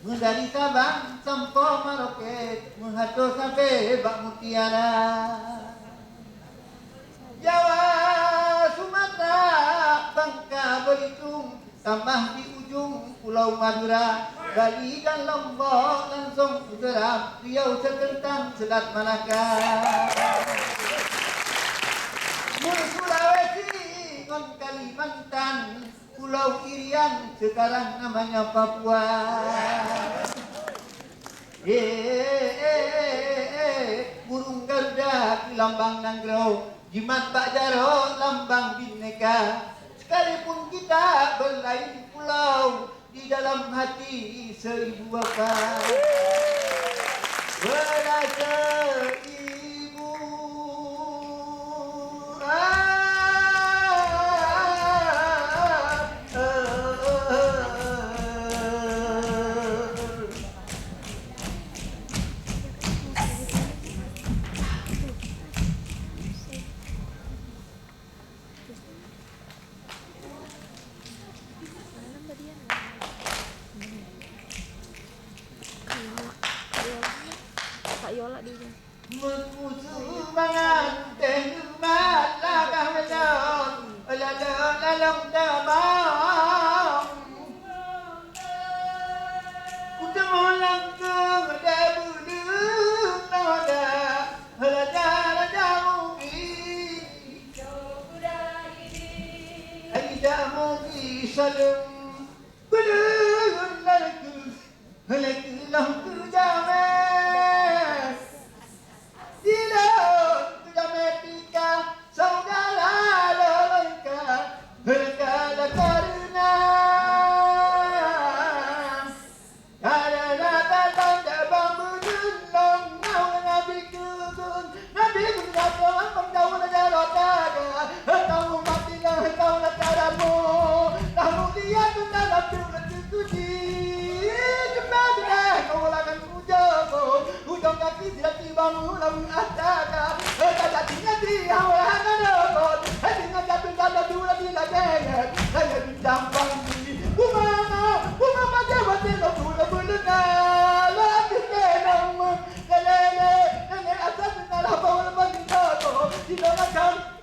Dari Sabang sampai Merauke, menghadap sampai Bak Mutiara. Jawa, Sumatera, Bangka, Belitung, tambah di ujung Pulau Madura, Bali dan Lombok, langsung Utara, Riau, Sekentang, Selat Malaka. Sulawesi, ngon Kalimantan, Pulau Irian, sekarang namanya Papua. Burung Garuda di lambang Nanggro, Jimat Pak Jarod lambang Bhinneka. Sekalipun kita berlain pulau, di dalam hati seribu bapa. Berasa ibu Kak Yola di sini. Mengusumangan tenumat lakang melon, lalong tabang. Kutemu langkung ada bulung noda, raja mugi. Aida mugi salung, bulung lalku, lalku lampu jamet. Tidak metika saudara lelengka berkala karena tanda bambu dunong nabi kudun datang pengdaun darotaga tahu matilah tahu caramu tahu dia dalam tujuh kembali kau lakukan ujago ujung kaki tidak tiba mulam astaga tadinya dia orang robot tadinya jatuh dalam dua bila dengar saya bintang bangki umama jawab dia dulu belena lagi kenang lele asal nalar bawa bangkito tidak akan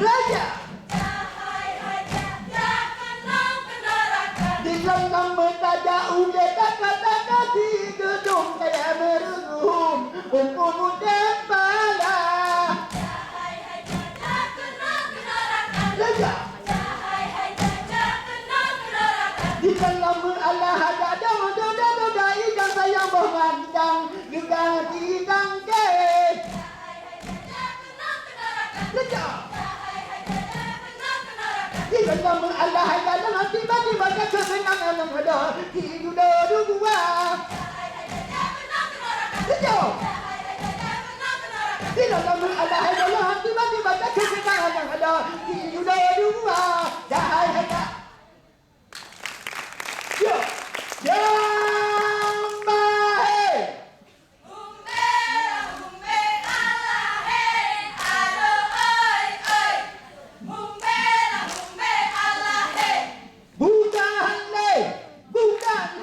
Raja di dalam mentaja uge kata-kata di gedung kayak merungum umpun udah pala Raja di dalam Allah ada doda ikan sayang bohong juga tidang ke Raja di dalam Allah ada tiba-tiba kesenangan ada hidup dua Raja di dalam Allah ada tiba-tiba kesenangan ada hidup dua Jahai hanya Yo, Jambahe.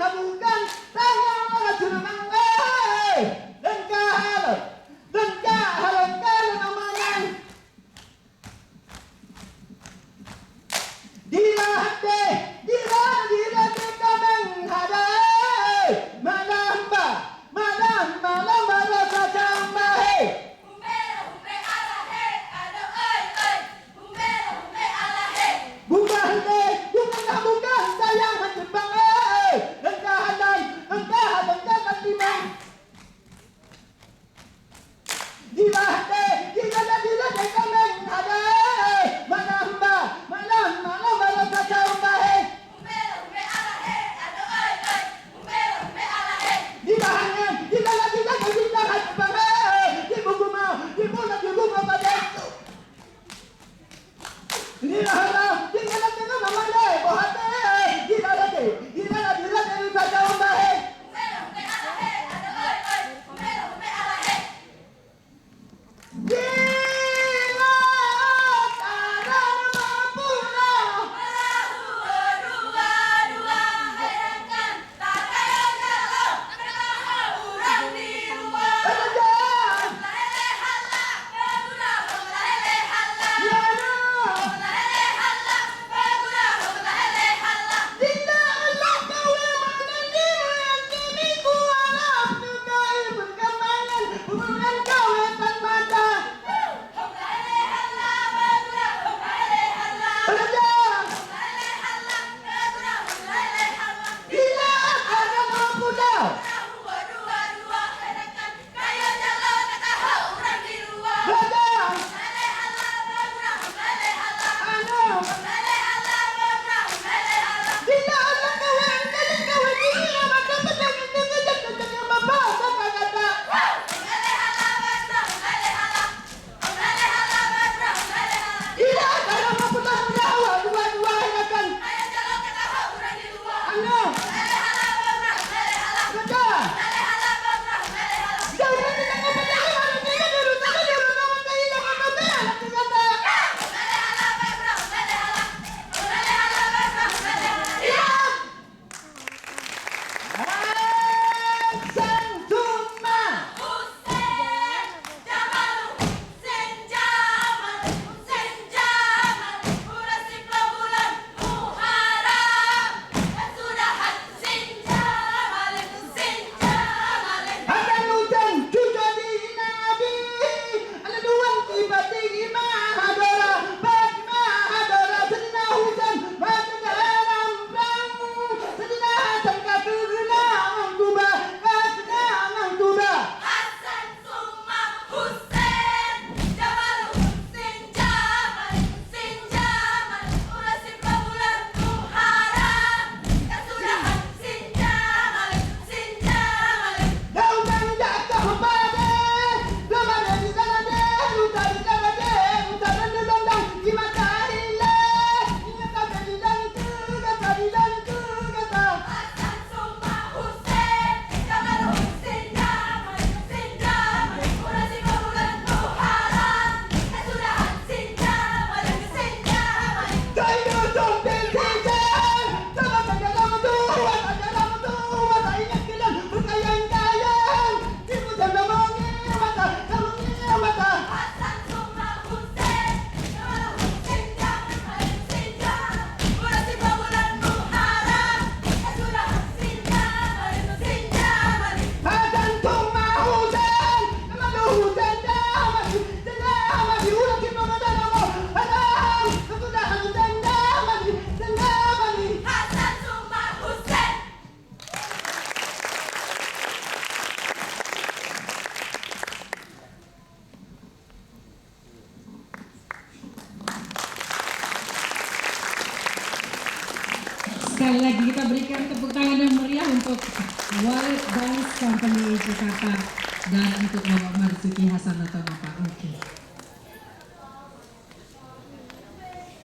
Bukan, sayang jenengan eh. Lengkah amanah. Dirahate kameng hadai. Malam rasa jambahe. Bukan sayang menjebang eh. Lengkah katimang. Dirahate kameng hadai. Malam rasa jambahe. sekali lagi kita berikan tepuk tangan yang meriah untuk Wallet Dance Company Jakarta dan untuk Bapak Marzuki Hasan atau Bapak. Oke.